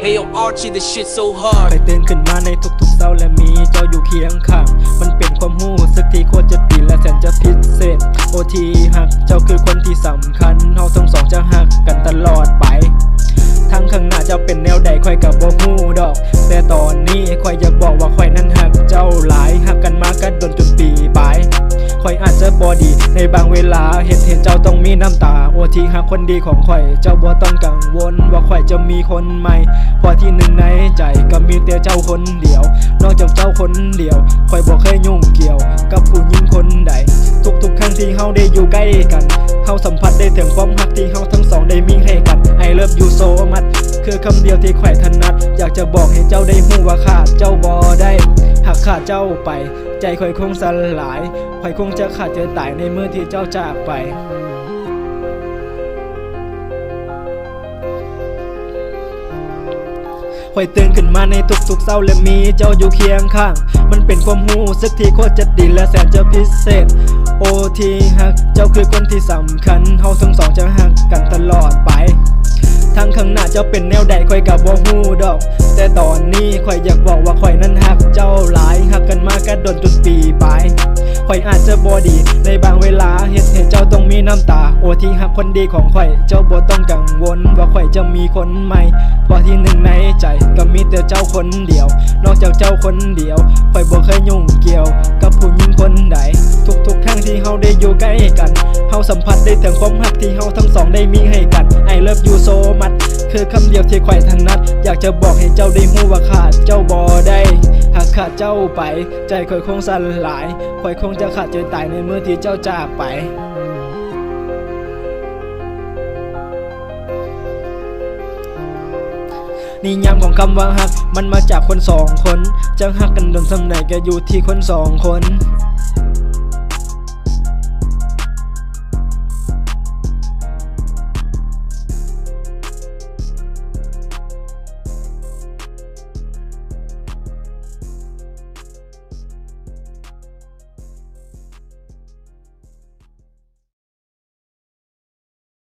Hey yo Archie the shit so hard คอยตื่นขึ้นมาในทุกๆเช้าและมีเจ้าอยู่เคียงข้างมันเป็นความรู้สึกที่โคตรจะดีและแสนจะพิเศษโอทีฮักเจ้าคือคนที่สำคัญเฮาทั้งสองจะฮักกันตลอดไปทั้งข้างหน้าจะเป็นแนวใดค่อยกับบ่ฮู้ดอกแต่ตอนนี้ค่อยอยากบอกว่าค่อยนั้นฮักเจ้าหลายฮักกันมากันดนจนปีปลายค่อยอาจจะบ่ดีในบางเวลาเห็นเจ้าต้องมีน้ำตาโอทีฮักคนดีของค่อยเจ้าบ่ต้องกังวลว่าค่อยจะมีคนใหม่เพราะที่หนึ่งในใจก็มีแต่เจ้าคนเดียวนอกจากเจ้าคนเดียวค่อยบ่เคยยุ่งเกี่ยวกับผู้หญิงคนใดทุกครั้งที่เฮาได้อยู่ใกล้กันเฮาสัมผัสได้ถึงความฮักที่เฮาทั้งสองได้มีให้กัน I love you so much คือคำเดียวที่ข่อยถนัดอยากจะบอกให้เจ้าได้ฮู้ว่าขาดเจ้าบ่ได้หากขาดเจ้าไปใจข่อยคงสลายข่อยคงจะขาดใจตายในมื้อที่เจ้าจากไปข่อยตื่นขึ้นมาในทุกๆเช้าและมีเจ้าอยู่เคียงข้างมันเป็นความรู้สึกที่โคตรจะดีและแสนจะพิเศษโอทีฮักเจ้าคือคนที่สำคัญเฮาทั้งสองจะฮักกันตลอดไปทั้งข้างหน้าเจ้าเป็นแนวใดค่อยกับบ่ฮู้ดอกแต่ตอนนี้ค่อยอยากบอกว่าค่อยนั้นฮักเจ้าหลายฮักกันมากันดนจนปีปลายข่อยอาจจะบ่ดีในบางเวลาเฮ็ดให้เจ้าต้องมีน้ำตาโอที่ฮักคนดีของข่อยเจ้าบ่ต้องกังวลว่าข่อยจะมีคนใหม่เพราะที่หนึ่งในใจก็มีแต่เจ้าคนเดียวนอกจากเจ้าคนเดียวข่อยบ่เคยยุ่งเกี่ยวกับผู้หญิงคนใดทุกครั้งที่เฮาได้อยู่ใกล้กันเฮาสัมผัสได้ถึงความฮักที่เฮาทั้งสองได้มีให้กัน I love you so much คือคำเดียวที่ข่อยถนัดอยากจะบอกให้เจ้าได้ฮู้ว่าขาดเจ้าบ่ได้หากขาดเจ้าไปใจข่อยคงสลายข่อยคงจะขาดใจตายในมื้อที่เจ้าจากไปนิยามของคำว่าฮักมันมาจากคนสองคนจะฮักกันโดนสำไหนก็อยู่ที่คนสองคน